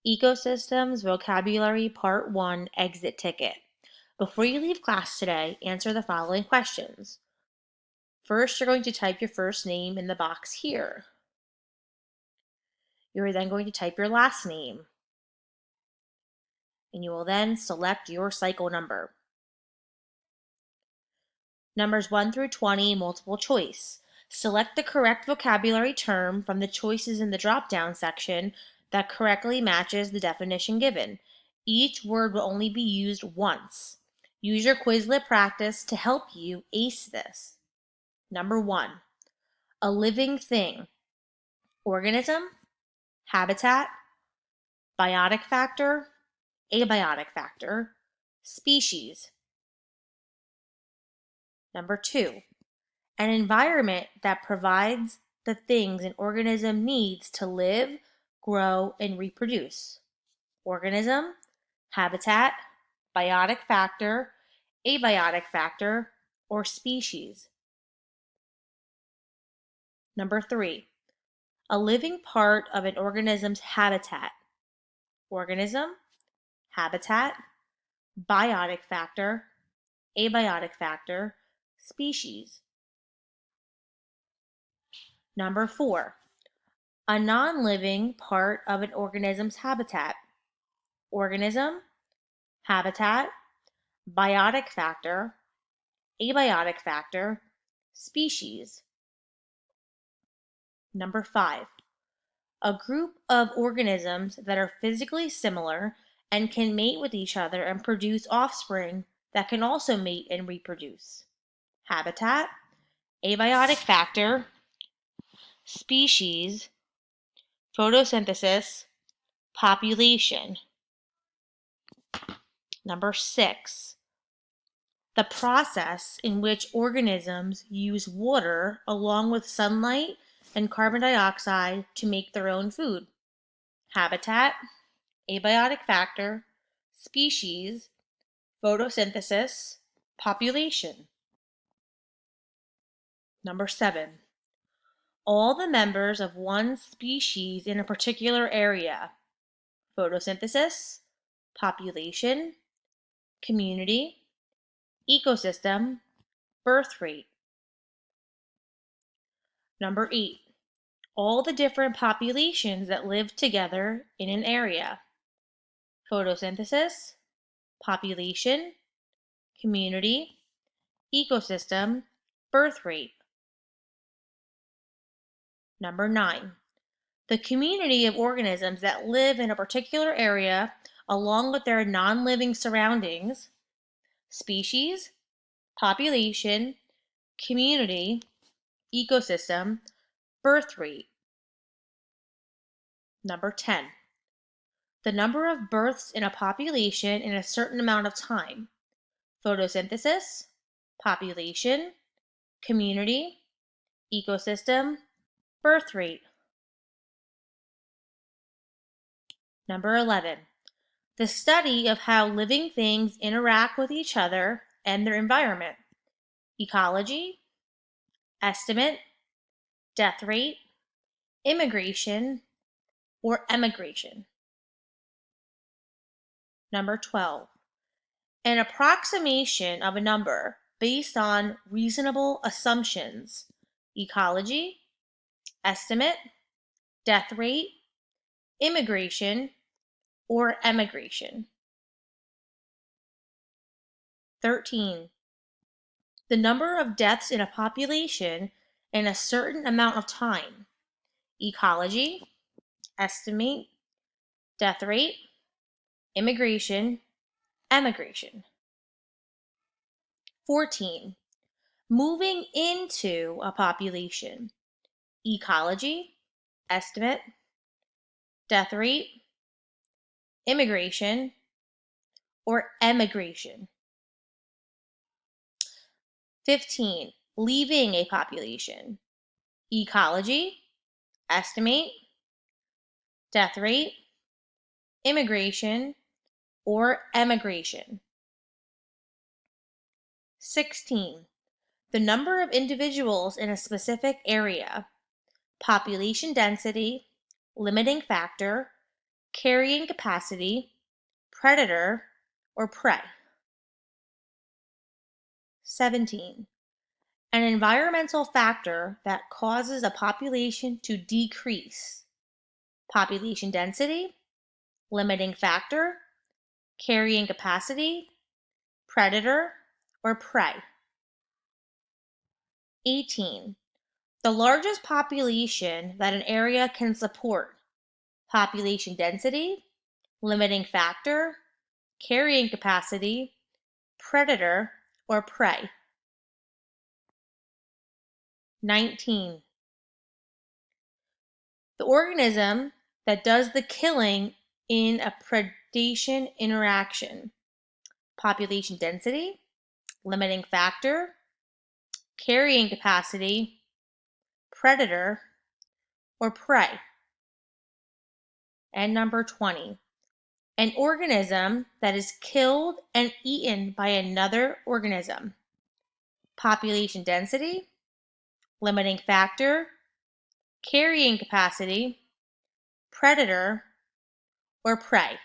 Ecosystems Vocabulary Part 1 Exit Ticket. Before you leave class today, answer the following questions. First, you're going to type your first name in the box here. You're then going to type your last name, and you will then select your cycle number. Numbers 1 through 20, multiple choice. Select the correct vocabulary term from the choices in the drop-down section that correctly matches the definition given. Each word will only be used once. Use your Quizlet practice to help you ace this. Number 1, a living thing. Organism, habitat, biotic factor, abiotic factor, species. Number 2, an environment that provides the things an organism needs to live, grow, and reproduce. Organism, habitat, biotic factor, abiotic factor, or species. Number 3, a living part of an organism's habitat. Organism, habitat, biotic factor, abiotic factor, species. Number 4, a non-living part of an organism's habitat. Organism, habitat, biotic factor, abiotic factor, species. Number 5, a group of organisms that are physically similar and can mate with each other and produce offspring that can also mate and reproduce. Habitat, abiotic factor, species, photosynthesis, population. Number 6, the process in which organisms use water along with sunlight and carbon dioxide to make their own food. Habitat, abiotic factor, species, photosynthesis, population. Number 7, all the members of one species in a particular area. Photosynthesis, population, community, ecosystem, birth rate. Number 8, all the different populations that live together in an area. Photosynthesis, population, community, ecosystem, birth rate. Number 9, the community of organisms that live in a particular area along with their non-living surroundings. Species, population, community, ecosystem, birth rate. Number 10, the number of births in a population in a certain amount of time. Photosynthesis, population, community, ecosystem, birth rate. Number 11, the study of how living things interact with each other and their environment. Ecology, estimate, death rate, immigration, or emigration. Number 12, an approximation of a number based on reasonable assumptions. Ecology, estimate, death rate, immigration, or emigration. 13, the number of deaths in a population in a certain amount of time. Ecology, estimate, death rate, immigration, emigration. 14, moving into a population. Ecology, estimate, death rate, immigration, or emigration. 15, leaving a population. Ecology, estimate, death rate, immigration, or emigration. 16, the number of individuals in a specific area. Population density, limiting factor, carrying capacity, predator, or prey. 17. An environmental factor that causes a population to decrease. Population density, limiting factor, carrying capacity, predator, or prey. 18. The largest population that an area can support. Population density, limiting factor, carrying capacity, predator, or prey. 19. The organism that does the killing in a predation interaction. Population density, limiting factor, carrying capacity, predator, or prey. And number 20. An organism that is killed and eaten by another organism. Population density, limiting factor, carrying capacity, predator, or prey.